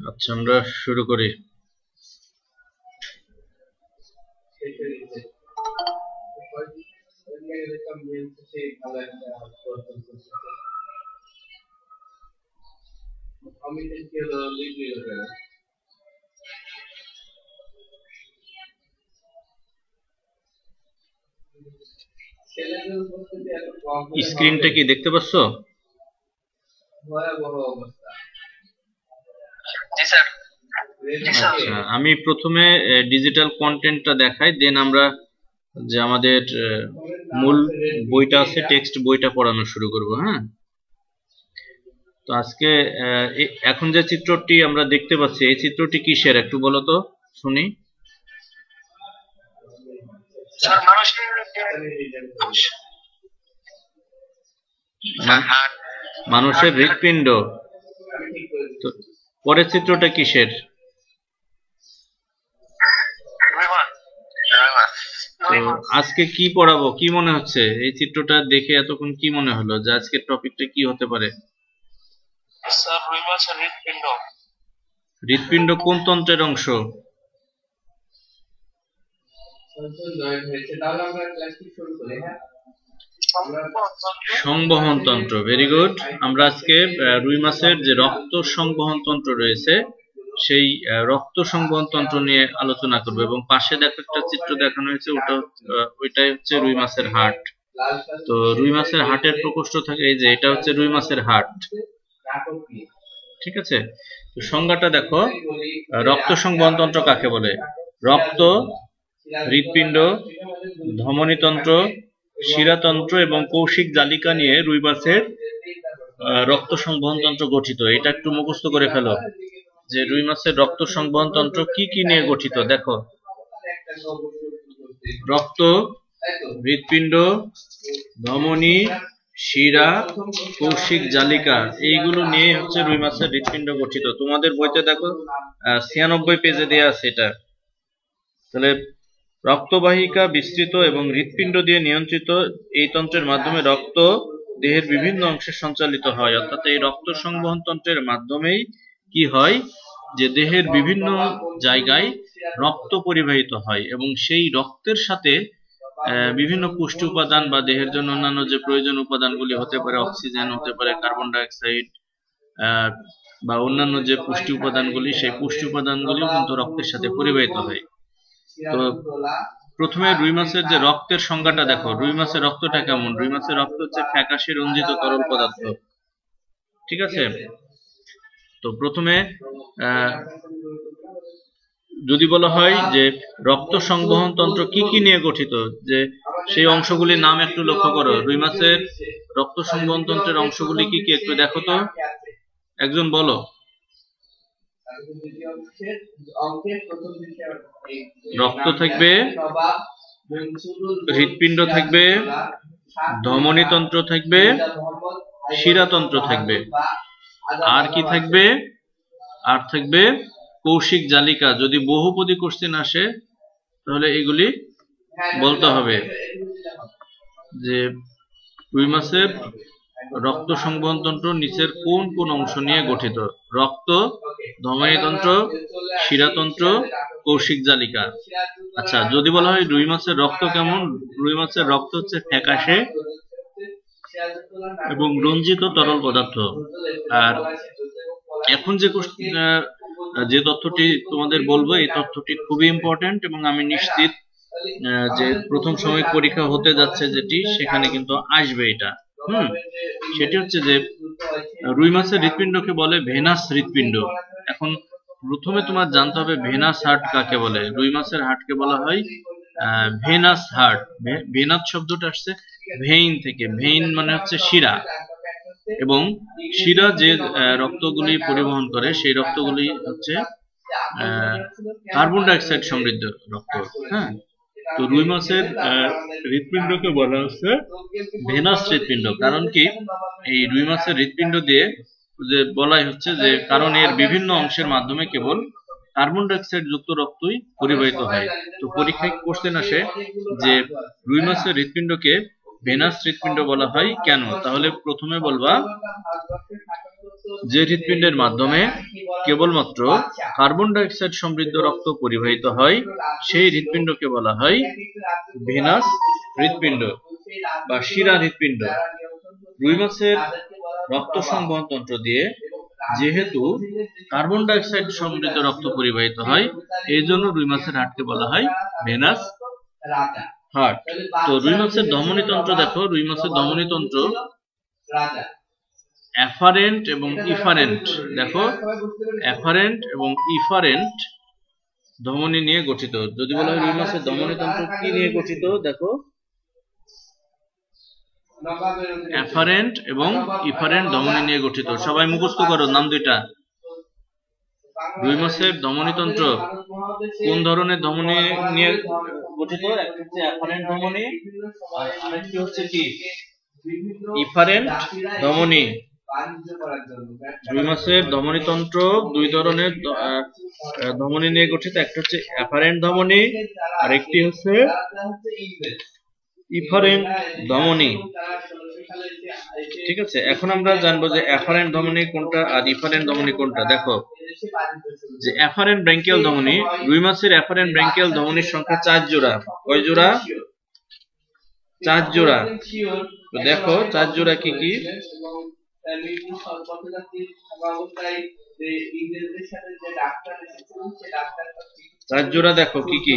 আচ্ছা, আমরা শুরু করি। স্ক্রিনটা কি দেখতে পাচ্ছ? আচ্ছা, আমি প্রথমে ডিজিটাল কন্টেন্টটা দেখাই, দেন আমরা যে আমাদের মূল বইটা আছে টেক্সট বইটা পড়ানো শুরু করব। হ্যাঁ, তো আজকে এখন যে চিত্রটি আমরা দেখতে পাচ্ছি এই চিত্রটি কিসের একটু বলো তো শুনি। মানুষের হৃৎপিণ্ড। তো পরের চিত্রটা কিসের? তো আজকে কি পড়াবো কি মনে হচ্ছে? এই চিত্রটা দেখে এতক্ষণ কি মনে হলো যে আজকের টপিকটা কি হতে পারে? স্যার, রুই মাছের হৃৎপিণ্ড। হৃৎপিণ্ড কোন তন্ত্রের অংশ? সংবহন তন্ত্র। Very good. আমরা আজকে রুই মাছের যে রক্ত সংবহন তন্ত্র রয়েছে সেই রক্ত সংবহন তন্ত্র নিয়ে আলোচনা করব, এবং পাশে দেখো একটা চিত্র দেখানো হয়েছে, ওইটাই হচ্ছে রুই মাছের হাট। তো রুই মাছের হাটের প্রকোষ্ঠ থাকে এই যে, এটা হচ্ছে রুই মাছের হাট। ঠিক আছে, তো সংজ্ঞাটা দেখো, রক্ত সংবহন তন্ত্র কাকে বলে? রক্ত, হৃৎপিণ্ড, ধমনীতন্ত্র, শিরাতন্ত্র এবং কৌশিক জালিকা নিয়ে রুই মাছের রক্ত সংবহন তন্ত্র গঠিত। এটা একটু মুখস্থ করে ফেলো যে রুই মাছের রক্ত সংবহন তন্ত্র কি কি নিয়ে গঠিত। দেখো, রক্ত, হৃৎপিণ্ড, ধমনী, শিরা, কৌশিক জালিকা, এইগুলো নিয়ে হচ্ছে রুই মাছের হৃৎপিণ্ড গঠিত। তোমাদের বইতে দেখো 96 পেজে দেয়া আছে এটা। তাহলে রক্তবাহিকা বিস্তৃত এবং হৃৎপিণ্ড দিয়ে নিয়ন্ত্রিত এই তন্ত্রের মাধ্যমে রক্ত দেহের বিভিন্ন অংশে সঞ্চালিত হয়। অর্থাৎ এই রক্ত সংবহন তন্ত্রের মাধ্যমেই কি হয় যে দেহের বিভিন্ন জায়গায় রক্ত পরিবাহিত হয়, এবং সেই রক্তের সাথে বিভিন্ন পুষ্টি উপাদান বা দেহের জন্য অন্যান্য যে প্রয়োজন উপাদানগুলি হতে পারে, অক্সিজেন হতে পারে, কার্বন ডাইঅক্সাইড বা অন্যান্য যে পুষ্টি উপাদানগুলি, সেই পুষ্টি উপাদানগুলিও কিন্তু রক্তের সাথে পরিবাহিত হয়। তো প্রথমে রুই মাছের যে রক্তের সংজ্ঞাটা দেখো। রুই মাছের রক্তটা কেমন? রুই মাছের রক্ত হচ্ছে ফ্যাকাশে রঞ্জিত তরল পদার্থ। ঠিক আছে, তো প্রথমে যদি বলা হয় যে রক্ত সংবহন তন্ত্র কি কি নিয়ে গঠিত, যে সেই অংশগুলির নাম একটু লক্ষ্য করো। রুই মাছের রক্ত সংবহন তন্ত্রের অংশগুলি কি কি একটু দেখো তো, একজন বলো। রক্ত থাকবে, হৃৎপিণ্ড থাকবে, ধমনীতন্ত্র থাকবে, শিরাতন্ত্র থাকবে, আর কি থাকবে? আর থাকবে কৌশিক জালিকা। যদি বহুপদী কোশ্চেন আসে তাহলে এগুলি বলতে হবে যে রুই মাছের রক্ত সংবহন তন্ত্র নিচের কোন কোন অংশ নিয়ে গঠিত? রক্ত, ধমনীতন্ত্র, শিরাতন্ত্র, কৌশিক জালিকা। আচ্ছা, যদি বলা হয় রুই মাছের রক্ত কেমন? রুই মাছের রক্ত হচ্ছে ফ্যাকাশে এবং রঞ্জিত তরল পদার্থ। আর এখন যে তথ্যটি তোমাদের বলবো, এই তথ্যটি খুবই ইম্পর্টেন্ট, এবং আমি নিশ্চিত যে প্রথম সাময়িক পরীক্ষা হতে যাচ্ছে যেটি, সেখানে কিন্তু আসবে এটা। সেটি হচ্ছে যে রুই মাছের হৃৎপিণ্ডকে বলে ভেনাস হৃৎপিণ্ড। এখন প্রথমে তোমার জানতে হবে ভেনাস হার্ট কাকে বলে। রুই মাছের হার্টকে বলা হয় ভেনাস হার্ট। ভেনাস শব্দটা আসছে ভেইন থেকে। ভেইন মানে হচ্ছে শিরা, এবং শিরা যে রক্তগুলি পরিবহন করে সেই রক্তগুলি হচ্ছে কার্বন ডাইঅক্সাইড সমৃদ্ধ রক্ত। হ্যাঁ, তো রুই মাছের হৃৎপিণ্ডকে বলা হচ্ছে ভেনাস হৃৎপিণ্ড। কারণ কি, এই রুই মাছের হৃৎপিণ্ড দিয়ে যে বলাই হচ্ছে যে কারণ এর বিভিন্ন অংশের মাধ্যমে কেবল কার্বন ডাইঅক্সাইড যুক্ত রক্তই পরিবাহিত হয়। তো পরীক্ষায় কোশ্চেন আসে যে রুই মাছের হৃৎপিণ্ডকে ভেনাস হৃৎপিণ্ড বলা হয় কেন? তাহলে প্রথমে বলবা যে হৃৎপিণ্ডের মাধ্যমে কেবলমাত্র কার্বন ডাই অক্সাইড সমৃদ্ধ রক্ত পরিবাহিত হয় সেই হৃৎপিণ্ডকে বলা হয় ভেনাস হৃৎপিণ্ড বা শিরা হৃৎপিণ্ড। রুই মাছের রক্ত সংবহন তন্ত্র দিয়ে যেহেতু কার্বন ডাই অক্সাইড সমৃদ্ধ রক্ত পরিবাহিত হয়, এই জন্য রুই মাছের হার্টকে বলা হয় ভেনাস হার্ট। তো রুই মাছের ধমনী তন্ত্র দেখো, রুই মাছের ধমনী তন্ত্র অ্যাফারেন্ট এবং ইফারেন্ট, দেখো অ্যাফারেন্ট এবং ইফারেন্ট ধমনী নিয়ে গঠিত। যদি বলা হয় রুই মাছের ধমনী তন্ত্র কি নিয়ে গঠিত, দেখো অ্যাফারেন্ট এবং ইফারেন্ট ধমনী নিয়ে গঠিত। সবাই মুখস্থ করো নাম দুইটা। রুই মাছের ধমনী তন্ত্র কোন ধরনের ধমনী নিয়ে গঠিত? একটা হচ্ছে অ্যাফারেন্ট ধমনী আর আরেকটি হচ্ছে কি ইফারেন্ট ধমনী। রুই মাছের ধমনী তন্ত্র দুই ধরনের ধমনী নিয়ে গঠিত, একটা হচ্ছে অ্যাফারেন্ট ধমনী আর একটি হচ্ছে ইফারেন্ট ধমনী। ঠিক আছে, এখন আমরা জানবো যে অ্যাফারেন্ট ধমনী কোনটা আর ইফারেন্ট ধমনী কোনটা। দেখো যে অ্যাফারেন্ট ব্র্যাঙ্কিয়াল ধমনী, রুই মাছের অ্যাফারেন্ট ব্র্যাঙ্কিয়াল ধমনীর সংখ্যা 4 জোড়া। কয় জোড়া? 4 জোড়া। তো দেখো 4 জোড়া কি কি? 4 জোড়া দেখো কি কি?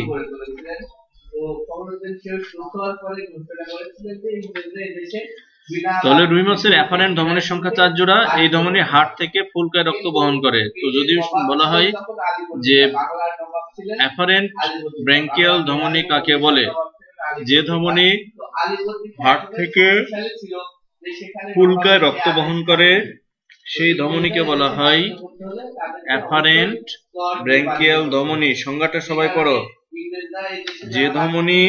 তাহলে রুই মাছের অ্যাফারেন্ট ধমনীর সংখ্যা 4 জোড়া। এই ধমনী হার্ট থেকে ফুলকায় রক্ত বহন করে। তো যদি বলা হয় যে অ্যাফারেন্ট ব্র্যাঙ্কিয়াল ধমনী কাকে বলে, যে ধমনী হার্ট থেকে ফুলকায় রক্ত বহন করে সেই ধমনীকে বলা হয় অ্যাফারেন্ট ব্র্যাঙ্কিয়াল ধমনী। সংজ্ঞাটা সবাই পড়ো। যে ধমনী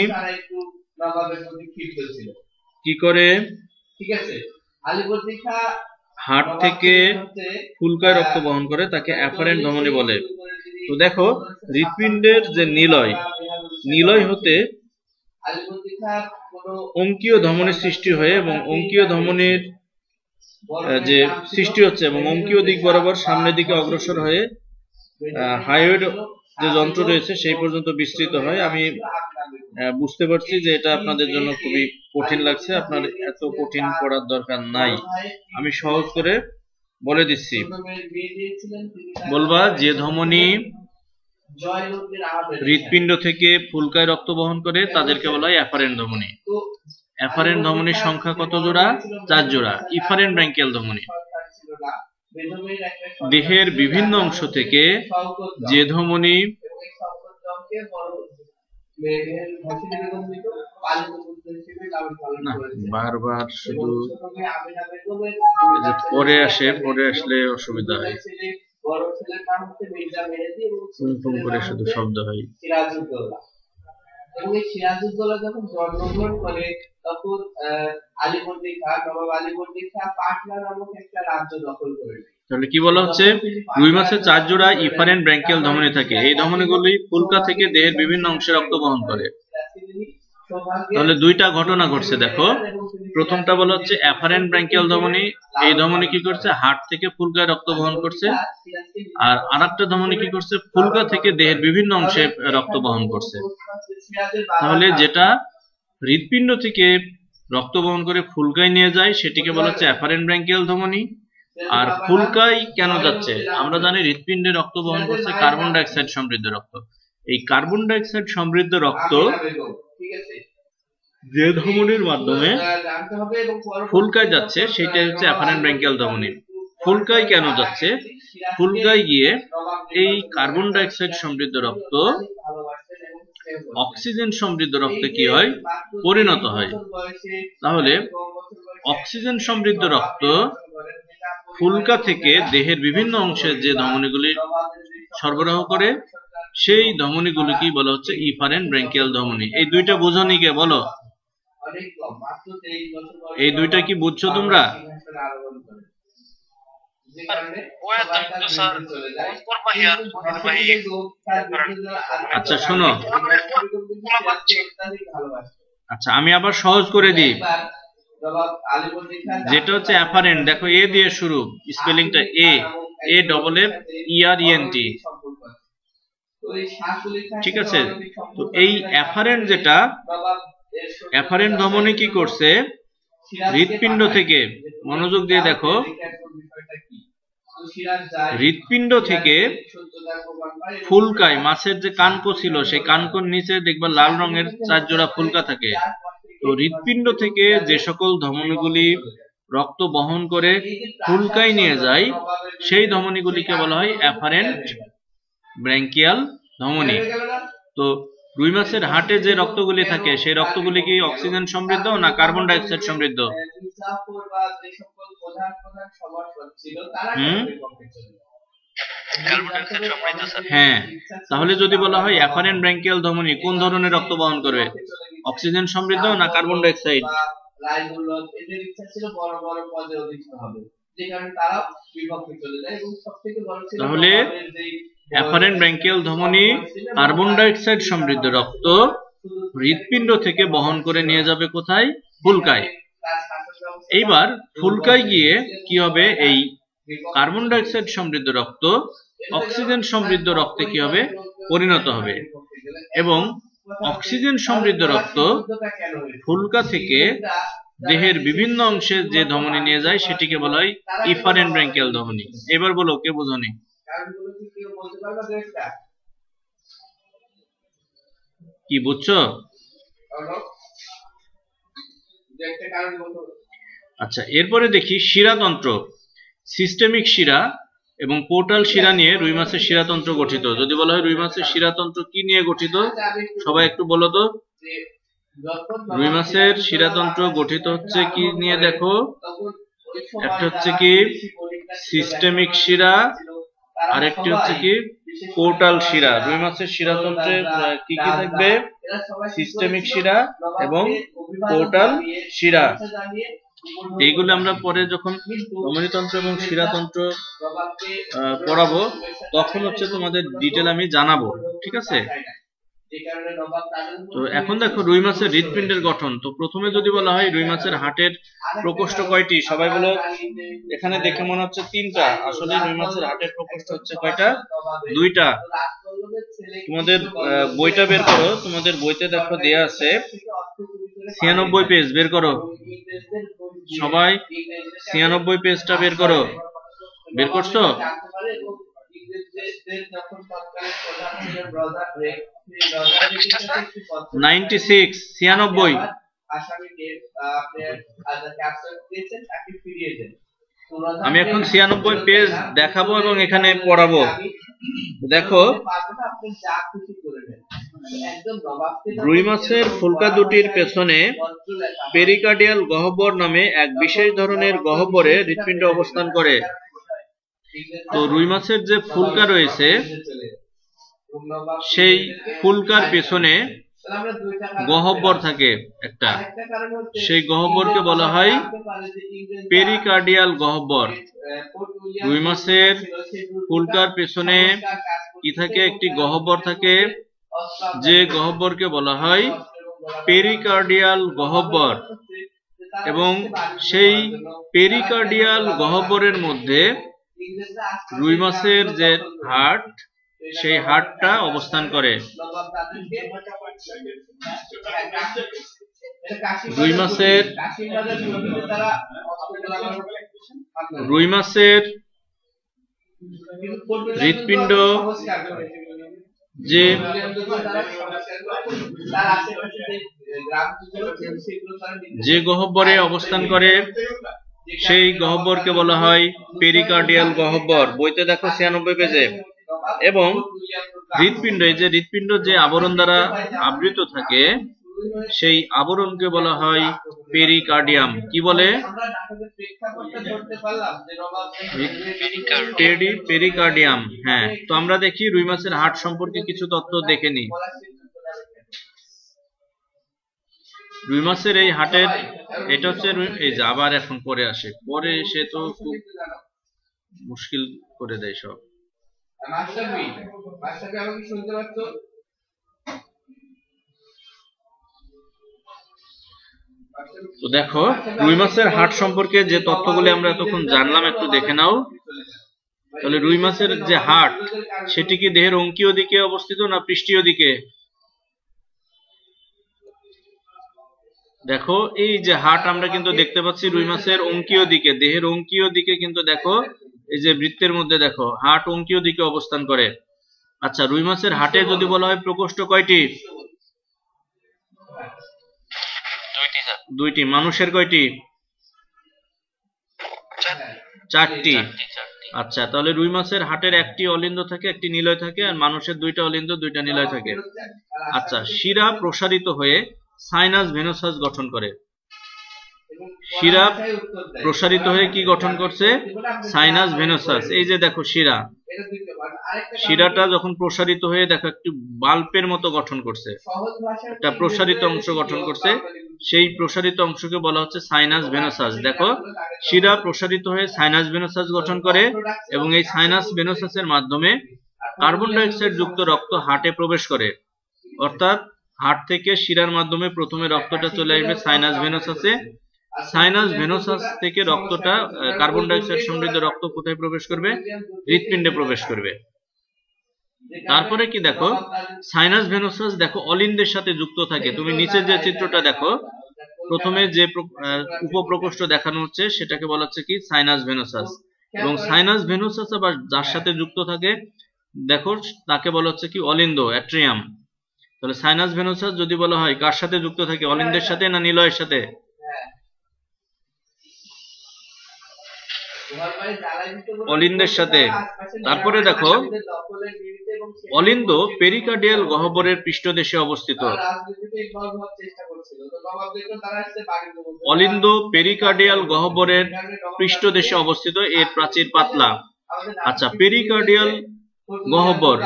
কি করে হার্ট থেকে ফুলকায় রক্ত বহন করে তাকে অ্যাফারেন্ট ধমনী বলে। তো দেখো হৃৎপিণ্ডের যে নিলয় হতে অঙ্কীয় ধমনীর সৃষ্টি হয়ে এবং অঙ্কীয় ধমনীর যে সৃষ্টি হচ্ছে এবং অঙ্কীয় দিক বরাবর সামনের দিকে অগ্রসর হয়ে হাইওয়েড যে যন্ত্র রয়েছে সেই পর্যন্ত বিস্তৃত হয়। আমি বুঝতে পারছি যে এটা আপনাদের জন্য খুবই কঠিন লাগছে, আপনার এত কঠিন পড়ার দরকার নাই, আমি সহজ করে বলে দিচ্ছি। বলবা যে ধমনী হৃৎপিণ্ড থেকে ফুলকায় রক্ত বহন করে তাদেরকে বলা হয় অ্যাফারেন্ট ধমনী। অ্যাফারেন্ট ধমনীর সংখ্যা কত জোড়া? 4 জোড়া। ইফারেন্ট ব্র্যাঙ্কিয়াল ধমনী দেহের বিভিন্ন অংশ থেকে যে ধমনী বারবার শুধু পরে আসলে অসুবিধা হয়, করে শুধু শব্দ হয়। এবং এই সিরাজউদ্দৌলা যখন জন্মগ্রহণ করে তখন আলীবর্দী খাঁ, নবাব আলীবর্দী খাঁ পাটনা নামক একটা রাজ্য দখল করে নেয়। তাহলে কি বলা হচ্ছে? রুই মাছের 4 জোড়া ইফারেন্ট ব্র্যাঙ্কিয়াল ধমনী থাকে। এই ধমনীগুলি ফুলকা থেকে দেহের বিভিন্ন অংশে রক্ত বহন করে। তাহলে দুইটা ঘটনা ঘটছে দেখো। প্রথমটা বলা হচ্ছে অ্যাফারেন্ট ব্র্যাঙ্কিয়াল ধমনী, এই ধমনী কি করছে? হার্ট থেকে ফুলকায় রক্ত বহন করছে। আর আরেকটা ধমনী কি করছে? ফুলকা থেকে দেহের বিভিন্ন অংশে রক্ত বহন করছে। তাহলে যেটা হৃৎপিণ্ড থেকে রক্ত বহন করে ফুলকায় নিয়ে যায় সেটিকে বলা হচ্ছে অ্যাফারেন্ট ব্র্যাঙ্কিয়াল ধমনী। আর ফুলকায় কেন যাচ্ছে? আমরা জানি হৃৎপিণ্ডে রক্ত বহন করছে কার্বন ডাই অক্সাইড সমৃদ্ধ রক্ত। এই কার্বন ডাই অক্সাইড সমৃদ্ধ রক্ত যে ধমনীর মাধ্যমে ফুলকায় যাচ্ছে সেটা হচ্ছে অ্যাফারেন্ট ব্র্যাঙ্কিয়াল ধমনী। ফুলকায় কেন যাচ্ছে? ফুলকায় গিয়ে এই কার্বন ডাই অক্সাইড সমৃদ্ধ রক্ত অক্সিজেন সমৃদ্ধ রক্তে কি হয়? পরিণত হয়। তাহলে অক্সিজেন সমৃদ্ধ রক্ত ফুলকা থেকে দেহের বিভিন্ন অংশে যে ধমনীগুলি সরবরাহ করে সেই ধমনীগুলিকে বলা হচ্ছে ইফারেন্ট ব্র্যাঙ্কিয়াল ধমনী। এই দুইটা বোঝনি কে বলো? এই দুইটা কি বুঝছো তোমরা? আচ্ছা শোনো, আচ্ছা আমি আবার সহজ করে দিই। যেটা হচ্ছে অ্যাফারেন্ট, দেখো এ দিয়ে শুরু, স্পেলিংটা এ ডবল এফ ERENT, ঠিক আছে। তো এই অ্যাফারেন্ট যেটা, অ্যাফারেন্ট ধমনী কি করছে, হৃৎপিণ্ড থেকে, মনোযোগ দিয়ে দেখো, হৃৎপিণ্ড থেকে ফুলকায়, মাছের যে কানকো ছিল সেই কানকোর নিচে দেখবা লাল রঙের 4 জোড়া ফুলকা থাকে। তো হৃৎপিণ্ড থেকে যে সকল ধমনীগুলি রক্ত বহন করে ফুলকায় নিয়ে যায়, সেই ধমনীগুলিকে বলা হয় অ্যাফারেন্ট ব্র্যাঙ্কিয়াল ধমনী। তো রুই মাছের হাটে যে রক্তগুলি থাকে সেই রক্তগুলি কি অক্সিজেন সমৃদ্ধ না কার্বন ডাই অক্সাইড সমৃদ্ধ? হ্যাঁ, তাহলে যদি বলা হয় অ্যাফারেন্ট ব্র্যাঙ্কিয়াল ধমনী কোন ধরনের রক্ত বহন করবে, অক্সিজেন সমৃদ্ধ না কার্বন ডাই অক্সাইড? তাহলে অ্যাফারেন্ট ব্র্যাঙ্কিয়াল ধমনী কার্বন ডাই অক্সাইড সমৃদ্ধ রক্ত হৃৎপিণ্ড থেকে বহন করে নিয়ে যাবে কোথায়? ফুলকায়। এইবার ফুলকায় গিয়ে কি হবে, এই কার্বন ডাই অক্সাইড সমৃদ্ধ রক্ত অক্সিজেন সমৃদ্ধ রক্তে কি হবে, পরিণত হবে। এবং অক্সিজেন সমৃদ্ধ রক্ত ফুলকা থেকে দেহের বিভিন্ন অংশে যে ধমনী নিয়ে যায় সেটিকে বলা হয় ইফারেন্ট ব্র্যাঙ্কিয়াল ধমনী। এবার বলো, কে বোঝনি? কি বুঝছো? আচ্ছা, এরপরে দেখি শিরাতন্ত্র। সিস্টেমিক শিরা এবং পোর্টাল শিরা নিয়ে রুই মাছের শিরাতন্ত্র গঠিত। যদি বলা হয় রুই মাছের শিরাতন্ত্র কি নিয়ে গঠিত, সবাই একটু বলো তো। রুই মাছের শিরাতন্ত্র গঠিত হচ্ছে কি নিয়ে, দেখো, একটা হচ্ছে কি সিস্টেমিক শিরা, আরেকটি হচ্ছে কি পোর্টাল শিরা। রুই মাছের শিরাতন্ত্রে কি কি থাকবে? সিস্টেমিক শিরা এবং পোর্টাল শিরা। এইগুলো আমরা পরে যখন ধমনীতন্ত্র এবং শিরাতন্ত্র পড়াবো তখন হচ্ছে তোমাদের ডিটেল আমি জানাবো, ঠিক আছে? তো এখন দেখো রুই মাছের হৃৎপিণ্ডের গঠন। তো প্রথমে যদি বলা হয় রুই মাছের হার্টের প্রকোষ্ঠ কয়টি, সবাই বলো। এখানে দেখে মনে হচ্ছে 3টা, আসলে রুই মাছের হার্টের প্রকোষ্ঠ হচ্ছে কয়টা? 2টা। তোমাদের বইটা বের করো, তোমাদের বইতে দেখো দেয়া আছে 96 পেজ, বের করো সবাই, 96 পেজটা বের করো। বের করছো? 96, 96। আমি এখন 96 পেজ দেখাবো এবং এখানে পড়াবো। দেখো, রুই মাছের ফুলকা দুটির পেছনে পেরিকার্ডিয়াল গহ্বর নামে এক বিশেষ ধরনের গহ্বরে হৃৎপিণ্ড অবস্থান করে। তো রুই মাছের যে ফুলকা রয়েছে সেই ফুলকার পেছনে গহ্বর থাকে একটা, সেই গহ্বরকে বলা হয় পেরিকার্ডিয়াল গহ্বর। রুই মাছের ফুলকার পেছনে কি থাকে? একটি গহ্বর থাকে, যে গহ্বরকে বলা হয় পেরিকার্ডিয়াল গহ্বর। এবং সেই পেরিকার্ডিয়াল গহ্বরের মধ্যে রুই মাছের যে হার্ট, সেই হার্টটা অবস্থান করে। রুই মাছের হৃৎপিণ্ড যে গহ্বরে অবস্থান করে সেই গহ্বরকে বলা হয় পেরিকার্ডিয়াল গহ্বর। বইতে দেখো 96 পেজে। এবং হৃৎপিণ্ড, এই যে হৃৎপিণ্ড যে আবরণ দ্বারা আবৃত থাকে সেই আবরণকে বলা হয় পেরিকার্ডিয়াম। কি বলে? পেরিকার্ডিয়াম। হ্যাঁ, তো আমরা দেখি রুই মাছের হার্ট সম্পর্কে কিছু তথ্য দেখে নিই। রুই মাছের এই হার্টের, এটা হচ্ছে এই যে আবার এখন পরে আসে, পরে এসে তো খুব মুশকিল করে দেয় সব। তো দেখো রুই মাছের হাট সম্পর্কে যে তথ্যগুলি আমরা এতক্ষণ জানলাম একটু দেখে নাও। তাহলে রুই মাছের যে হাট সেটি কি দেহের অঙ্কীয় দিকে অবস্থিত না পৃষ্ঠীয় দিকে? দেখো এই যে হাট আমরা কিন্তু দেখতে পাচ্ছি রুই মাছের অঙ্কীয় দিকে, দেহের অঙ্কীয় দিকে কিন্তু দেখো এই যে বৃত্তের মধ্যে দেখো হাট অঙ্কীয় দিকে অবস্থান করে। আচ্ছা রুই মাছের হাটে যদি বলা হয় প্রকোষ্ঠ কয়টি? দুইটি। মানুষের কয়টি? চারটি। আচ্ছা তাহলে রুই মাছের হাটের একটি অলিন্দ থাকে, একটি নিলয় থাকে, আর মানুষের দুইটা অলিন্দ দুইটা নিলয় থাকে। আচ্ছা শিরা প্রসারিত হয়ে সাইনাস ভেনোসাস গঠন করে। শিরা প্রসারিত হয়ে কি গঠন করছে? Sinus venosus. এই যে দেখো শিরাটা যখন প্রসারিত হয়ে দেখো একটি বাল্বের মতো গঠন করছে, একটা প্রসারিত অংশ গঠন করছে, সেই প্রসারিত অংশকে বলা হচ্ছে সাইনাস ভেনোসাস। দেখো শিরা প্রসারিত হয়ে সাইনাস ভেনোসাস গঠন করে এবং এই সাইনাস ভেনোসাসের মাধ্যমে কার্বন ডাই অক্সাইড যুক্ত রক্ত হার্টে প্রবেশ করে। অর্থাৎ হার্ট থেকে শিরার মাধ্যমে প্রথমে রক্তটা চলে আসবে সাইনাস ভেনোসাসে, সাইনাস ভেনোসাস থেকে রক্তটা কার্বন ডাই অক্সাইড সমৃদ্ধ রক্ত কোথায় প্রবেশ করবে? হৃৎপিণ্ডে প্রবেশ করবে। তারপরে কি দেখো সাইনাস ভেনোসাস দেখো অলিন্দের সাথে যুক্ত থাকে। তুমি নিচের যে চিত্রটা দেখো, প্রথমে যে উপপ্রকোষ্ঠ দেখানো হচ্ছে সেটাকে বলা হচ্ছে কি? Sinus venosus. এবং সাইনাস ভেনোসাস আবার যার সাথে যুক্ত থাকে দেখো তাকে বলা হচ্ছে কি? অলিন্দ, অ্যাট্রিয়াম। তাহলে সাইনাস ভেনোসাস যদি বলা হয় কার সাথে যুক্ত থাকে? অলিন্দের সাথে না নিলয়ের সাথে? অলিন্দের সাথে। তারপরে দেখো অলিন্দ পেরিকার্ডিয়াল গহ্বরের পৃষ্ঠদেশে অবস্থিত। অলিন্দ পেরিকার্ডিয়াল গহ্বরের পৃষ্ঠদেশে অবস্থিত, এর প্রাচীর পাতলা। আচ্ছা পেরিকার্ডিয়াল গহ্বর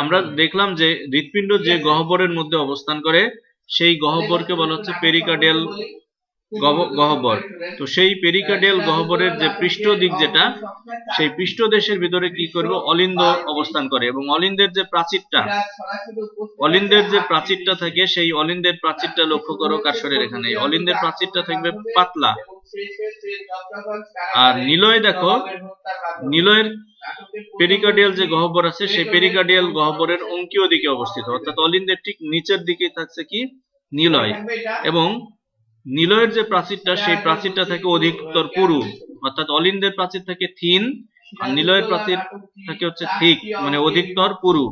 আমরা দেখলাম যে হৃৎপিণ্ড যে গহ্বরের মধ্যে অবস্থান করে সেই গহ্বরকে বলা হচ্ছে পেরিকার্ডিয়াল গহ্বর। তো সেই পেরিকার্ডিয়াল গহ্বরের যে পৃষ্ঠ দিক যেটা, সেই পৃষ্ঠদেশের ভিতরে কি করবে? অলিন্দ অবস্থান করে। এবং অলিন্দের যে প্রাচীরটা থাকে সেই অলিন্দের প্রাচীরটা লক্ষ্য করো কার্সরের এখানে, অলিন্দের প্রাচীরটা থাকবে পাতলা। আর নিলয় দেখো, নিলয়ের পেরিকার্ডিয়াল যে গহ্বর আছে সেই পেরিকার্ডিয়াল গহ্বরের অঙ্কীয় দিকে অবস্থিত, অর্থাৎ অলিন্দের ঠিক নিচের দিকে থাকছে কি? নিলয়। এবং নিলয়ের যে প্রাচীরটা সেই প্রাচীরটা থাকে অধিকতর পুরু, অর্থাৎ অলিন্দের প্রাচীর থাকে থিন আর নিলয়ের প্রাচীর থাকে হচ্ছে থিক, মানে অধিকতর পুরু।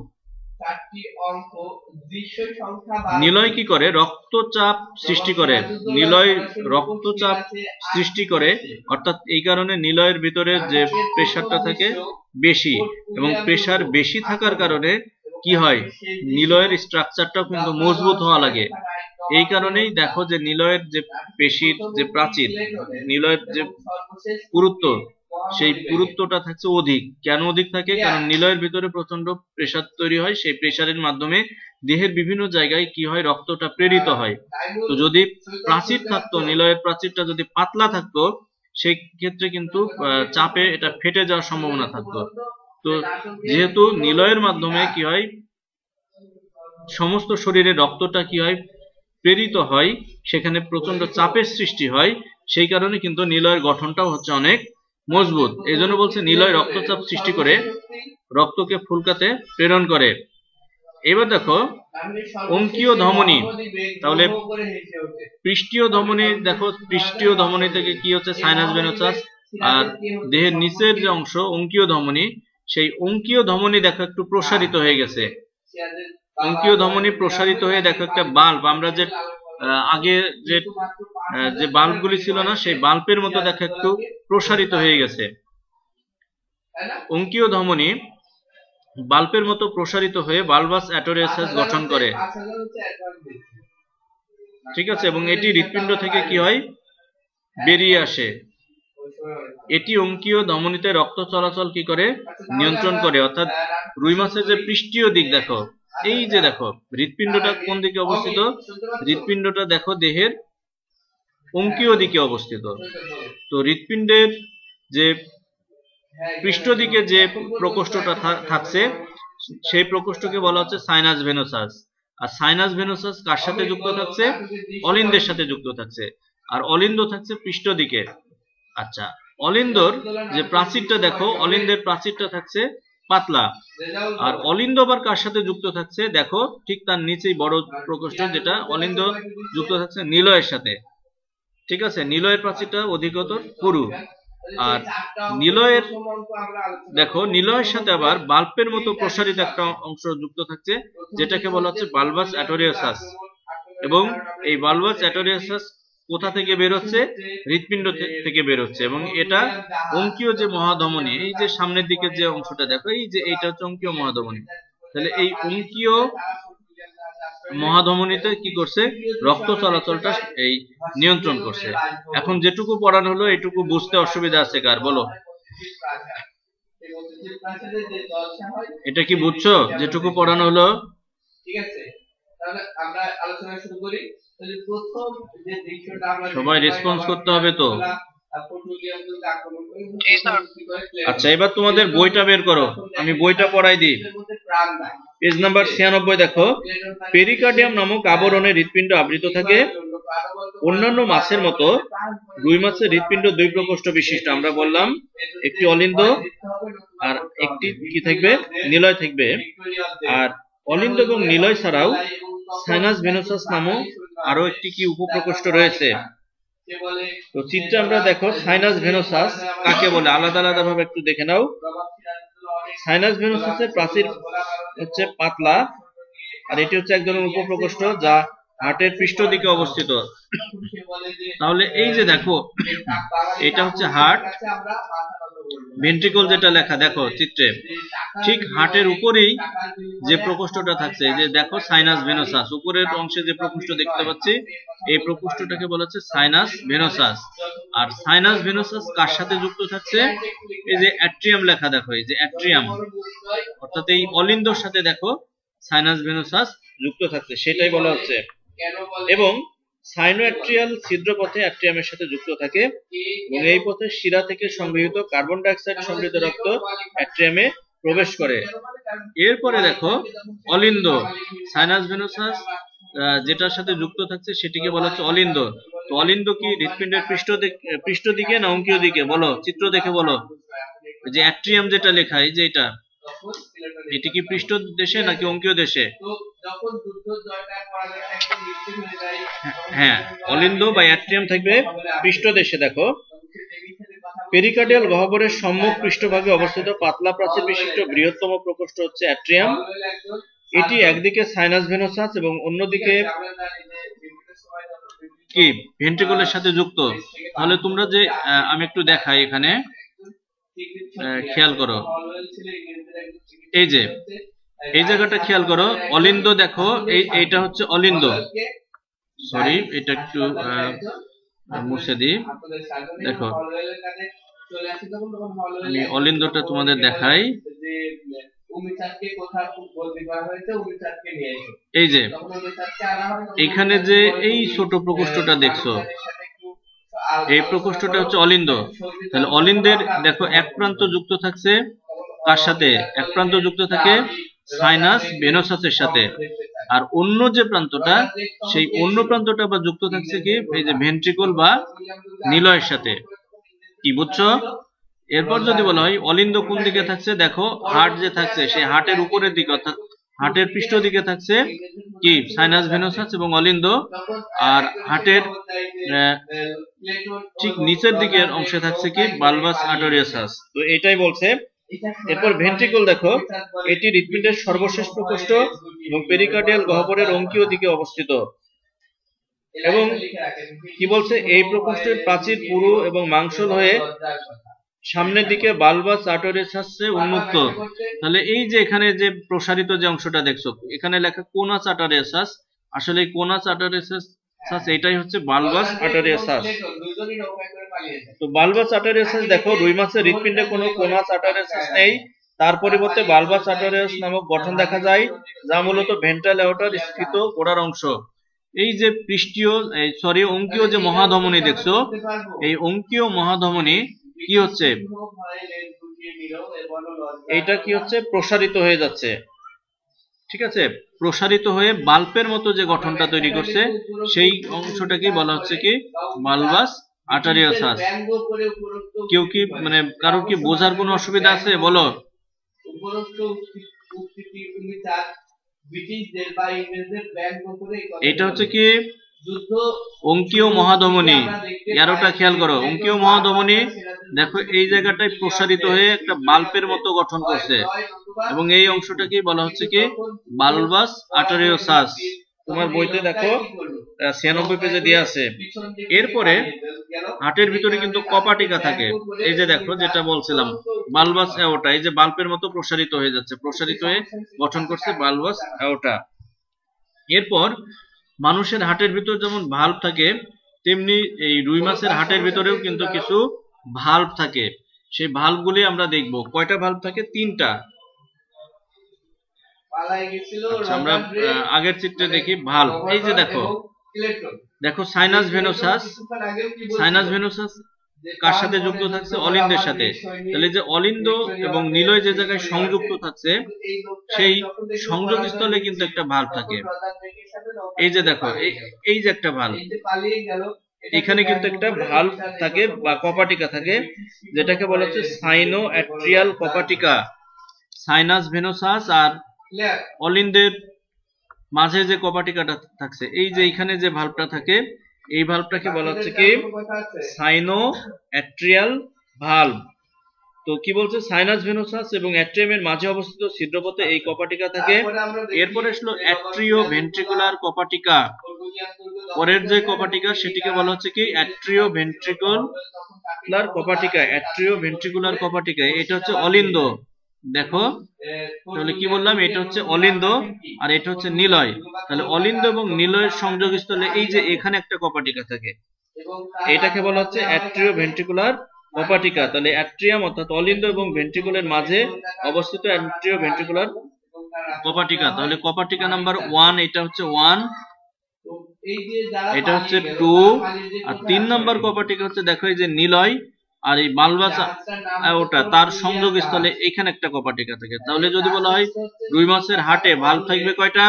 নিলয় কি করে? রক্তচাপ সৃষ্টি করে। নিলয় রক্তচাপ সৃষ্টি করে, অর্থাৎ এই কারণে নিলয়ের ভিতরে যে প্রেসারটা থাকে বেশি, এবং প্রেসার বেশি থাকার কারণে কি হয়? নিলয়ের স্ট্রাকচারটাও কিন্তু মজবুত হওয়া লাগে। এই কারণেই দেখো যে নিলয়ের যে পেশির যে প্রাচীর, নিলয়ের যে পুরুত্ব, সেই পুরুত্বটা থাকছে অধিক। কেন অধিক থাকে? কারণ নিলয়ের ভিতরে প্রচন্ড প্রেসার তৈরি হয়, সেই প্রেসারের মাধ্যমে দেহের বিভিন্ন জায়গায় কি হয়? রক্তটা প্রেরিত হয়। তো যদি প্রাচীর থাকতো, নিলয়ের প্রাচীরটা যদি পাতলা থাকতো, সেই ক্ষেত্রে কিন্তু চাপে এটা ফেটে যাওয়ার সম্ভাবনা থাকতো। তো যেহেতু নিলয়ের মাধ্যমে কি হয়? সমস্ত শরীরে রক্তটা কি হয়? প্রেরিত হয়, সেখানে প্রচন্ড চাপের সৃষ্টি হয়, সেই কারণে কিন্তু নিলয়ের গঠনটাও হচ্ছে অনেক মজবুত। এই জন্য বলছে নিলয় রক্তচাপ সৃষ্টি করে রক্তকে ফুলকাতে প্রেরণ করে। এবার দেখো অঙ্কীয় ধমনী, তাহলে পৃষ্ঠীয় ধমনী দেখো, পৃষ্ঠীয় ধমনী থেকে কি হচ্ছে? Sinus venosus. আর দেহের নিচের যে অংশ অঙ্কীয় ধমনী, সেই অঙ্কীয় ধমনী দেখো একটু প্রসারিত হয়ে গেছে। অঙ্কীয় ধমনী প্রসারিত হয়ে দেখো একটা বাল্ব, আমরা যে আগে যে বাল্বগুলি ছিল না, সেই বাল্বের মতো দেখো একটু প্রসারিত হয়ে গেছে। অঙ্কীয় ধমনী বাল্বের মতো প্রসারিত হয়ে বাল্বাস অ্যাটোরিয়াসাস গঠন করে। ঠিক আছে, এবং এটি হৃৎপিণ্ড থেকে কি হয়? বেরিয়ে আসে। এটি অঙ্কীয় ধমনীতে রক্ত চলাচল কি করে? নিয়ন্ত্রণ করে। অর্থাৎ রুই মাছের যে পৃষ্ঠীয় দিক দেখো, এই যে দেখো হৃৎপিণ্ডটা কোন দিকে অবস্থিত? হৃৎপিণ্ডটা দেখো দেহের অঙ্কীয় দিকে অবস্থিত। তো হৃৎপিণ্ডের যে পৃষ্ঠ দিকে যে প্রকোষ্ঠটা থাকছে সেই প্রকোষ্ঠকে বলা হচ্ছে সাইনাস ভেনোসাস। আর সাইনাস ভেনোসাস কার সাথে যুক্ত থাকছে? অলিন্দের সাথে যুক্ত থাকছে। আর অলিন্দ থাকছে পৃষ্ঠ দিকে। আচ্ছা, অলিন্দর যে প্রাচীরটা দেখো, অলিন্দের প্রাচীরটা থাকছে পাতলা। আর অলিন্দ আবার কার সাথে যুক্ত থাকছে? দেখো ঠিক তার নিচেই বড় প্রকোষ্ঠ, যেটা অলিন্দ যুক্ত থাকছে নিলয়ের সাথে। ঠিক আছে, নিলয়ের প্রাচীরটা অধিকতর পুরু। আর নিলয়ের দেখো, নিলয়ের সাথে আবার বাল্বের মতো প্রসারিত একটা অংশ যুক্ত থাকছে, যেটাকে বলা হচ্ছে বালবাস অ্যাটোরিয়াসাস। এবং এই বালবাস অ্যাটোরিয়াসাস কোথা থেকে বের হচ্ছে? হৃৎপিণ্ড থেকে বের হচ্ছে। এবং এটা অঙ্কীয় যে মহাধমনী, এই যে সামনের দিকে যে অংশটা দেখো, এই যে এইটা হচ্ছে অঙ্কীয় মহাধমনী। তাহলে এই অঙ্কীয় মহাধমনীতে কি করছে? রক্ত চলাচলটা এই নিয়ন্ত্রণ করছে। এখন যেটুকু পড়ানো হলো এটুকু বুঝতে অসুবিধা আছে কার? বলো। এটা কি বুঝছো যেটুকু পড়ানো হলো? ঠিক আছে, তাহলে আমরা আলোচনা শুরু করি। তাহলে প্রথম যে দৃশ্যটা আমরা সবাই রেসপন্স করতে হবে তো। আচ্ছা, এবার তোমাদের বইটা বের করো, আমি বইটা পড়াই দিই। পেজ নাম্বার 96 দেখো। পেরিকার্ডিয়াম নামক আবরণে হৃৎপিণ্ড আবৃত থাকে। অন্যান্য মাছের মতো রুই মাছের হৃৎপিণ্ড দুই প্রকোষ্ঠ বিশিষ্ট। আমরা বললাম একটি অলিন্দ আর একটি কি থাকবে? নিলয় থাকবে। আর অলিন্দ এবং নিলয় ছাড়াও সাইনাস ভেনোসাস নামক আরো একটি কি উপপ্রকোষ্ঠ রয়েছে। তো চিত্রে আমরা দেখো সাইনাস ভেনোসাস কাকে বলে, আলাদা আলাদা ভাবে একটু দেখে নাও। সাইনাস ভেনোসাসের প্রাচীর হচ্ছে পাতলা, আর এটি হচ্ছে এক ধরনের উপপ্রকোষ্ঠ যা হার্টের পৃষ্ঠ দিকে অবস্থিত। তাহলে এই যে দেখো, এটা হচ্ছে হার্ট ভেন্ট্রিকল যেটা লেখা দেখো চিত্রে, ঠিক হার্টের উপরেই যে প্রকোষ্ঠটা থাকছে, যে দেখো সাইনাস ভেনোসাস, উপরের অংশে যে প্রকোষ্ঠ দেখতে পাচ্ছি, এই প্রকোষ্ঠটাকে বলা হচ্ছে সাইনাস ভেনোসাস। আর সাইনাস ভেনোসাস কার সাথে যুক্ত থাকছে? এই যে অ্যাট্রিয়াম লেখা দেখো, এই যে অ্যাট্রিয়াম, অর্থাৎ এই অলিন্দর সাথে দেখো সাইনাস ভেনোসাস যুক্ত থাকছে, সেটাই বলা হচ্ছে। এবং সাইনোঅ্যাট্রিয়াল ছিদ্রপথে অ্যাট্রিয়ামের সাথে যুক্ত থাকে এবং এই পথে শিরা থেকে সংগৃহীত কার্বন ডাইঅক্সাইড সমৃদ্ধ রক্ত অ্যাট্রিয়ামে প্রবেশ করে। এরপরে দেখো অলিন্দ, সাইনাস ভেনোসাস যেটার সাথে যুক্ত থাকছে সেটিকে বলা হচ্ছে অলিন্দ। তো অলিন্দ কি হৃৎপিণ্ডের পৃষ্ঠ দিকে না অঙ্কীয় দিকে? বলো, চিত্র দেখে বলো। যে অ্যাট্রিয়াম যেটা লেখা, এই যে এটা, এটি কি পৃষ্ঠ দেশে নাকি অঙ্কীয় দেশে? হ্যাঁ, অলিন্দ বা অ্যাট্রিয়াম থাকবে পৃষ্ঠ দেশে। দেখো, পেরিকার্ডিয়াল গহ্বরের সম্মুখ পৃষ্ঠভাগে অবস্থিত পাতলা প্রাচীর বিশিষ্ট বৃহত্তম প্রকোষ্ঠ হচ্ছে অ্যাট্রিয়াম। এটি একদিকে সাইনাস ভেনোসাস এবং অন্যদিকে কি ভেন্ট্রিকলের সাথে যুক্ত। তাহলে তোমরা যে আমি একটু দেখাই এখানে, খেয়াল করো, এই যে এই জায়গাটা খেয়াল করো, অলিন্দ দেখো, এইটা হচ্ছে অলিন্দ। সরি, এটা একটু মুছে দিই। দেখো, আমি অলিন্দটা তোমাদের দেখাই। এই যে এখানে যে এই ছোট প্রকোষ্ঠটা দেখছো, এই প্রকোষ্ঠটা হচ্ছে অলিন্দ। তাহলে অলিন্দের দেখো এক প্রান্ত যুক্ত থাকছে কার সাথে? এক প্রান্ত যুক্ত থাকে সাইনাস ভেনোসাসের সাথে। আর অন্য যে প্রান্তটা, সেই অন্য প্রান্তটা আবার যুক্ত থাকছে কি? এই যে ভেন্ট্রিকল বা নিলয়ের সাথে। কি বুঝছো? এরপর যদি বলা হয় অলিন্দ কোন দিকে থাকছে, দেখো হার্ট যে থাকছে সেই হার্টের উপরের দিকে, অর্থাৎ হার্টের পৃষ্ঠ দিকে থাকছে কি? সাইনাস ভেনোসাস এবং অলিন্দ। আর হার্টের ঠিক নিচের দিকের অংশে থাকছে কি? বালবাস আর্টেরিয়াসাস। তো এটাই বলছে। এরপর ভেন্ট্রিকল দেখো, এটি হৃৎপিণ্ডের সর্বশেষ প্রকোষ্ঠ এবং পেরিকার্ডিয়াল গহ্বরের অঙ্কীয় দিকে অবস্থিত। এবং কি বলছে? এই প্রকোষ্ঠের প্রাচীর পুরু এবং মাংসল হয়ে সামনের দিকে বালবাস আর্টেরিয়াসে উন্মুক্ত। তাহলে এই যে এখানে যে প্রসারিত যে অংশটা দেখছো, এখানে লেখা কোনাস আর্টেরিয়াসাস, আসলে এই কোনাস আর্টেরিয়াসাস এটাই হচ্ছে বালবাস আর্টেরিয়াসাস। তো বালবাস আর্টেরিয়াসাস দেখো, রুই মাছের হৃৎপিণ্ডে কোনো কোনাস আর্টেরিয়াসাস নেই, তার পরিবর্তে বালবাস আর্টেরিয়াস নামক গঠন দেখা যায়, যা মূলত ভেন্ট্রাল এওর্টার স্ফীত গোড়ার অংশ। এই যে অঙ্কীয় যে মহাধমনী দেখছো, এই অঙ্কীয় মহাধমনী কি হচ্ছে? এইটা কি হচ্ছে? প্রসারিত হয়ে যাচ্ছে। ঠিক আছে, প্রসারিত হয়ে বাল্বের মতো যে গঠনটা তৈরি করছে সেই অংশটাকে বলা হচ্ছে কি বাল্বাস আর্টেরিওসাস। কেউ কি মানে কারো কি বোঝার কোনো অসুবিধা আছে বলো? এটা হচ্ছে কি অঙ্কীয় মহাধমনী। এরোটা খেয়াল করো, অঙ্কীয় মহাধমনী দেখো এই জায়গাটায় প্রসারিত হয়ে একটা বাল্বের মতো গঠন করছে এবং এই অংশটাকে বলা হচ্ছে কি বাল্বাস আর্টেরিওসাস। তোমার বইতে দেখো 96 পেজে দেয়া আছে। এরপরে হার্টের ভিতরে কিন্তু কপাটিকা থাকে, এই যে দেখো যেটা বলছিলাম বাল্বাস অ্যাওর্টা, এই যে বাল্বের মতো প্রসারিত হয়ে যাচ্ছে, প্রসারিত হয়ে গঠন করছে বাল্বাস অ্যাওর্টা। এরপর মানুষের হার্টের ভিতর যেমন ভালভ থাকে তেমনি এই রুই মাছের হার্টের ভিতরেও কিন্তু কিছু ভালভ থাকে। সেই ভালভগুলি আমরা দেখব। কয়টা ভালভ থাকে? 3টা। আচ্ছা, আমরা আগের চিত্রে দেখি ভালভ। এই যে দেখো দেখো সাইনাস ভেনোসাস, সাইনাস ভেনোসাস কার সাথে যুক্ত থাকছে? অলিন্দের সাথে। তাহলে যে অলিন্দ এবং নিলয় যে জায়গায় সংযুক্ত থাকছে সেই সংযোগ স্থলে কিন্তু একটা ভালভ থাকে। এই যে দেখো এই যে একটা ভালভ, এখানে কিন্তু একটা ভালভ থাকে বা কপাটিকা থাকে যেটাকে বলা হচ্ছে সাইনো অ্যাট্রিয়াল কপাটিকা। সাইনাস ভেনোসাস আর অলিন্দের মাঝে যে কপাটিকাটা থাকছে, এই যে এখানে যে ভালভটা থাকে এই ভালভটাকে বলা হচ্ছে কি সাইনো অ্যাট্রিয়াল ভালভ। তো কি বলছে? সাইনাস ভেনোসাস এবং অ্যাট্রিয়ামের মাঝে অবস্থিত ছিদ্রপথে এই কপাটিকা থাকে। এরপরে আসলো অ্যাট্রিও ভেন্ট্রিকুলার কপাটিকা। পরের যে কপাটিকা সেটিকে বলা হচ্ছে কি অ্যাট্রিও ভেন্ট্রিকুলার কপাটিকা। অ্যাট্রিও ভেন্ট্রিকুলার কপাটিকা এটা হচ্ছে অলিন্দ। দেখো তাহলে কি বললাম? এটা হচ্ছে অলিন্দ আর এটা হচ্ছে নিলয়। তাহলে অলিন্দ এবং নিলয়ের সংযোগ স্থলে এই যে এখানে একটা কপাটিকা থাকে, এটাকে বলা হচ্ছে অ্যাট্রিও ভেন্ট্রিকুলার কপাটিকা। তাহলে অ্যাট্রিয়াম অর্থাৎ অলিন্দ এবং ভেন্ট্রিকুলের মাঝে অবস্থিত অ্যাট্রিও ভেন্ট্রিকুলার কপাটিকা। তাহলে কপাটিকা নাম্বার 1 এটা হচ্ছে 1, এটা হচ্ছে 2 আর 3 নাম্বার কপাটিকা হচ্ছে দেখো এই যে নিলয় আর এই বাল্বাস ওটা তার সংযোগ স্থলে এখানে একটা কপাটিকা থাকে। তাহলে যদি বলা হয় রুই মাছের হার্টে ভালভ থাকবে কয়টা?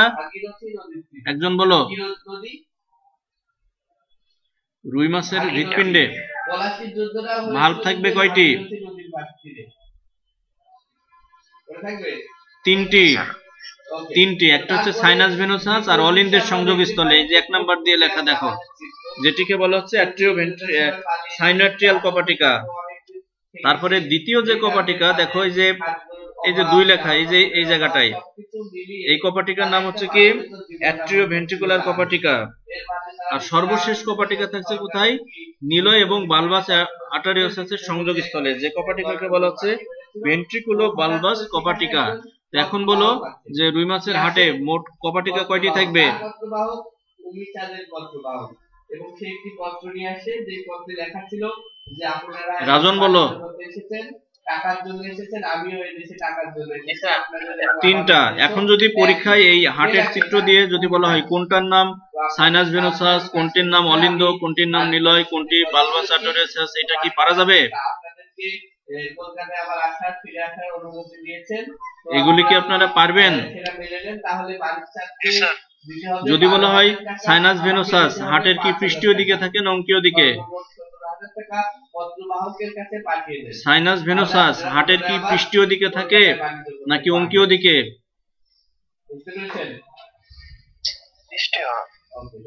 একজন বলো। রুই মাছের হৃৎপিণ্ডে ভালভ থাকবে কয়টি? 3টি। একটা হচ্ছে সাইনাস ভেনোসাস আর অলিন্দের সংযোগ স্থলে এই যে 1 নাম্বার দিয়ে লেখা দেখো, যেটিকে বলা হচ্ছে অ্যাট্রিও সাইনোঅ্যাট্রিয়াল কপাটিকা। তারপরে দ্বিতীয় যে কপাটিকা দেখো এই যে 2 লেখা এই যে এই জায়গাটায়, এই কপাটিকার নাম হচ্ছে কি অ্যাট্রিও ভেন্ট্রিকুলার কপাটিকা। আর সর্বশেষ কপাটিকা থাকছে কোথায়? নিলয় এবং বাল্বাস আর্টেরিওসাসের সংযোগ স্থলে, যে কপাটিকাকে বলা হচ্ছে ভেন্ট্রিকুলো বাল্বাস কপাটিকা। এখন বলো যে রুই মাছের হার্টে মোট কপাটিকা কয়টি থাকবে? এবং সে একটি পত্র নিয়ে আসে, যে পত্রে লেখা ছিল যে আপনারা রাজন বলো টাকার জন্য এসেছেন, আমিও এই দেশে টাকার জন্য এসেছি, আপনাদের 3টা। এখন যদি পরীক্ষায় এই হার্টের চিত্র দিয়ে যদি বলা হয় কোনটার নাম সাইনাস ভেনোসাস, কোনটির নাম অলিন্দ, কোনটির নাম নিলয়, কোনটি বাল্বাস আর্টেরিওসাস, এটা কি পারা যাবে? আপনাদেরকে কলকাতায় আবার আসার ফিরে আসার অনুমতি দিয়েছেন, এগুলি কি আপনারা পারবেন? সেটা মেনে নেন। তাহলে বাড়ির ছাত্রী যদি বলা হয় সাইনাস ভেনোসাস হার্টের কি পৃষ্ঠীয় দিকে থাকে না অঙ্কীয় দিকে? সাইনাস ভেনোসাস হার্টের কি পৃষ্ঠীয় দিকে থাকে নাকি অঙ্কীয় দিকে?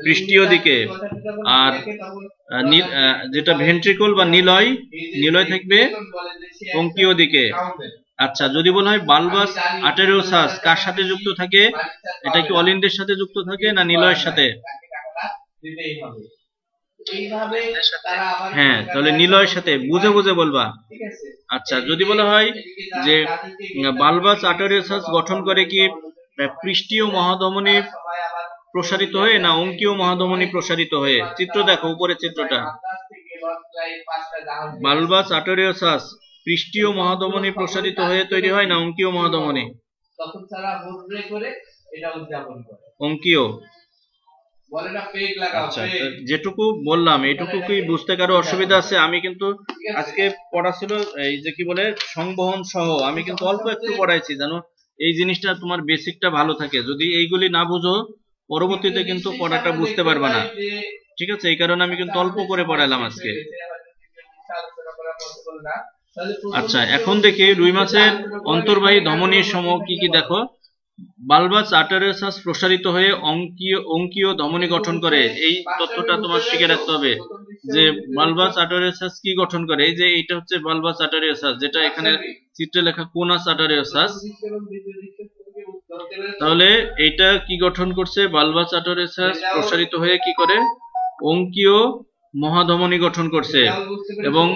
পৃষ্ঠীয় দিকে। আর যেটা ভেন্ট্রিকল বা নিলয় থাকবে অঙ্কীয় দিকে। আচ্ছা, যদি বলা হয় বাল্বাস আর্টেরিওসাস কার সাথে যুক্ত থাকে? এটা কি অলিন্দের সাথে যুক্ত থাকে না নিলয়ের সাথে? হ্যাঁ, তাহলে নিলয়ের সাথে। বুঝে বুঝে বলবা। আচ্ছা, যদি বলা হয় যে বাল্বাস আর্টেরিওসাস গঠন করে কি পৃষ্ঠীয় মহাধমনী প্রসারিত হয়ে না অঙ্কীয় মহাধমনী প্রসারিত হয়ে? চিত্র দেখো, উপরে চিত্রটা। বাল্বাস আর্টেরিওসাস পৃষ্ঠীয় মহাধমনী প্রসারিত হয়ে তৈরি হয় না অঙ্কীয় মহাধমনী? অঙ্কীয়। আচ্ছা, যেটুকু বললাম এইটুকু কি বুঝতে কারো অসুবিধা আছে? আমি কিন্তু আজকে পড়া ছিল এই যে কি বলে সংবহন সহ, আমি কিন্তু অল্প একটু পড়াইছি জানো। এই জিনিসটা তোমার বেসিকটা ভালো থাকে। যদি এইগুলি না বুঝো পরবর্তীতে কিন্তু পড়াটা বুঝতে পারবে না। ঠিক আছে, এই কারণে আমি কিন্তু অল্প করে পড়ালাম আজকে। আচ্ছা, এখন দেখি রুই মাছের অন্তর্বাহী ধমনীর সমূহ কি কি। দেখো, বালবাস আর্টারিয়াস প্রসারিত হয়ে অঙ্কীয় ধমনী গঠন করে। এই তথ্যটা তোমার শিখে রাখতে হবে যে বালবাস আর্টারিয়াস কি গঠন করে। এই যে এইটা হচ্ছে বালবাস আর্টারিয়াস, যেটা এখানে চিত্রে লেখা কোনাস আর্টারিয়াস। তাহলে এইটা কি গঠন করছে? বালবাস আর্টারিয়াস প্রসারিত হয়ে কি করে? অঙ্কীয় মহাধমনী গঠন করছে। এবং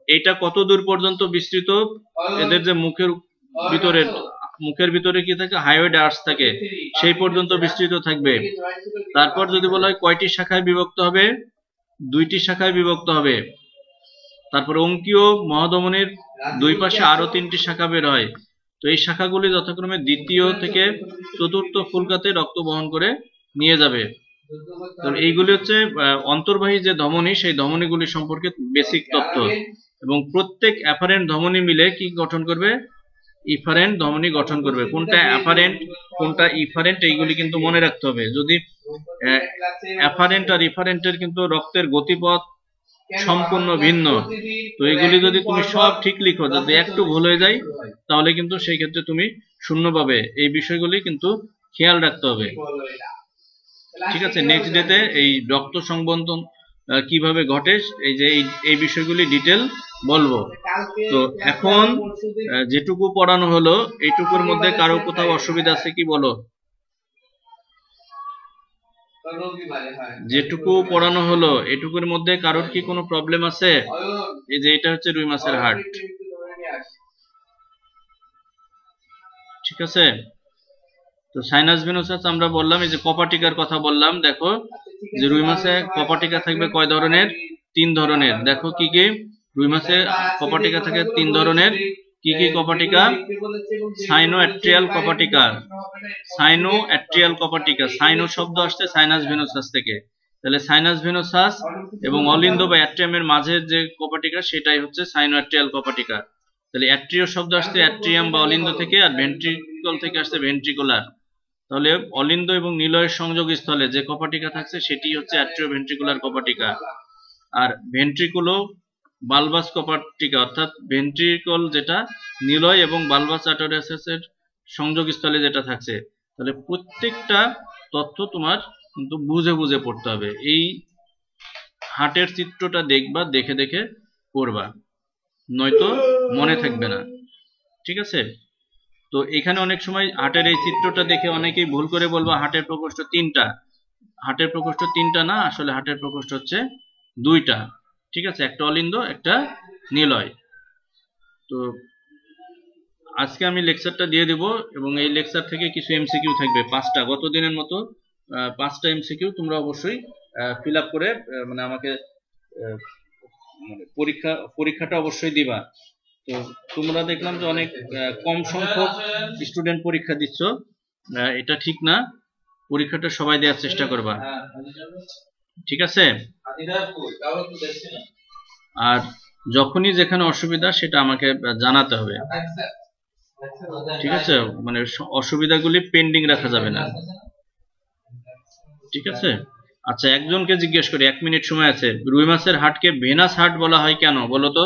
এটা কত দূর পর্যন্ত বিস্তৃত? এদের যে মুখের ভিতরে কি থাকে? হাইওয়েড আর্চ থাকে, সেই পর্যন্ত বিস্তৃত থাকবে। তারপর যদি বলা হয় কয়টি শাখায় বিভক্ত হবে? 2টি শাখায় বিভক্ত হবে। তারপর অঙ্কীয় মহাধমনীর দুই পাশে আরো 3টি শাখা বের হয়। তো এই শাখাগুলি যথাক্রমে দ্বিতীয় থেকে চতুর্থ ফুলকাতে রক্ত বহন করে নিয়ে যাবে। তো এইগুলি হচ্ছে অন্তর্বাহী যে ধমনী, সেই ধমনীগুলি সম্পর্কে বেসিক তথ্য। এবং প্রত্যেক অ্যাফারেন্ট ধমনী মিলে কি গঠন করবে? ইফারেন্ট ধমনী গঠন করবে। কোনটা অ্যাফারেন্ট কোনটা ইফারেন্ট এইগুলি কিন্তু মনে রাখতে হবে। যদি অ্যাফারেন্ট আর ইফারেন্টের কিন্তু রক্তের গতিপথ সম্পূর্ণ ভিন্ন। তো এইগুলি যদি তুমি সব ঠিক লিখো, যদি একটু ভুল হয়ে যায় তাহলে কিন্তু সেই ক্ষেত্রে তুমি শূন্য পাবে। এই বিষয়গুলি কিন্তু খেয়াল রাখতে হবে। ঠিক আছে, নেক্সট ডেতে এই রক্ত সংবন্ধন কিভাবে ঘটে এই বিষয়গুলি ডিটেল বলবো। তো এখন যেটুকু পড়ানো হলো এইটুকুর মধ্যে কারো কোথাও অসুবিধা আছে কি বলো? যেটুকু পড়ানো হলো এটুকুর মধ্যে কারোর কি কোনো প্রবলেম আছে? এই যে এটা হচ্ছে রুই মাছের হার্ট। ঠিক আছে, তো সাইনাস ভেনোসাস আমরা বললাম। এই যে কপাটিকার কথা বললাম। দেখো যে রুই মাছে কপাটিকা থাকবে কয় ধরনের? 3 ধরনের। দেখো কি কি রুই মাছে কপাটিকা থাকে 3 ধরনের। কি কি কপাটিকা? সাইনোঅ্যাট্রিয়াল কপাটিকা। সাইনোঅ্যাট্রিয়াল কপাটিকা, সাইনো শব্দ আসছে সাইনাস ভেনোসাস থেকে। তাহলে সাইনাস ভেনোসাস এবং অলিন্দ বা অ্যাট্রিয়ামের মাঝের যে কপাটিকা সেটাই হচ্ছে সাইনোঅ্যাট্রিয়াল কপাটিকা। তাহলে অ্যাট্রিও শব্দ আসছে অ্যাট্রিয়াম বা অলিন্দ থেকে, আর ভেন্ট্রিকল থেকে আসছে ভেন্ট্রিকুলার। তাহলে অলিন্দ এবং নিলয়ের সংযোগ স্থলে যে কপাটিকা থাকছে সেটি হচ্ছে অ্যাট্রিও ভেন্ট্রিকুলার কপাটিকা। আর ভেন্ট্রিকুলো বালবাস কপাটিকা, অর্থাৎ ভেন্ট্রিকল যেটা নিলয় এবং বালবাস আর্টারিয়াসের সংযোগ স্থলে যেটা থাকছে। তাহলে প্রত্যেকটা তথ্য তোমার কিন্তু বুঝে বুঝে পড়তে হবে। এই হার্টের চিত্রটা দেখবা, দেখে দেখে পড়বা, নয়তো মনে থাকবে না। ঠিক আছে, তো এখানে অনেক সময় হার্টের এই চিত্রটা দেখে অনেকেই ভুল করে বলবো হার্টের প্রকোষ্ঠ 3টা। হার্টের প্রকোষ্ঠ 3টা না, আসলে হার্টের প্রকোষ্ঠ হচ্ছে 2টা। ঠিক আছে, একটা অলিন্দ একটা নিলয়। তো আজকে আমি লেকচারটা দিয়ে দেব এবং এই লেকচার থেকে কিছু এমসিকিউ থাকবে 5টা। গত দিনের মতো 5টা এমসিকিউ তোমরা অবশ্যই ফিল আপ করে মানে আমাকে পরীক্ষাটা অবশ্যই দিবা। তো তোমরা দেখলাম যে অনেক কম সংখ্যক স্টুডেন্ট পরীক্ষা দিচ্ছ, এটা ঠিক না। পরীক্ষাটা সবাই দেওয়ার চেষ্টা করবা। ঠিক আছে, আর যখনই যেখানে অসুবিধা সেটা আমাকে জানাতে হবে। ঠিক আছে, মানে অসুবিধাগুলি পেন্ডিং রাখা যাবে না। ঠিক আছে, আচ্ছা একজনকে জিজ্ঞেস করি, 1 মিনিট সময় আছে। রুই মাছের হার্টকে ভেনাস হার্ট বলা হয় কেন বলো তো?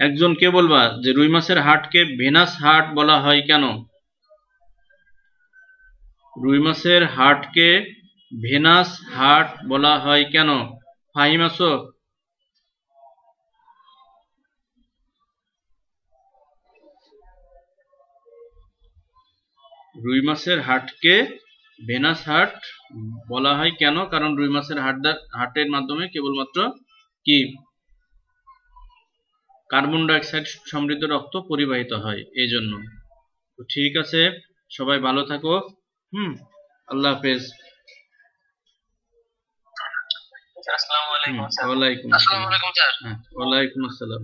একজন কে বলবা যে রুই মাছের হার্টকে ভেনাস হার্ট বলা হয় কেন? রুই মাছের হার্টকে ভেনাস হার্ট বলা হয় কেন? ফাহিম আছো? রুই মাছের হার্টকে ভেনাস হার্ট বলা হয় কেন? কারণ রুই মাছের হার্টের মাধ্যমে কেবলমাত্র কি কার্বন ডাইঅক্সাইড সমৃদ্ধ রক্ত পরিবাহিত হয়, এই জন্য। তো ঠিক আছে, সবাই ভালো থাকো। আল্লাহ হাফেজ। আসসালামু আলাইকুম। ওয়ালাইকুম আসসালাম। ওয়ালাইকুম আসসালাম।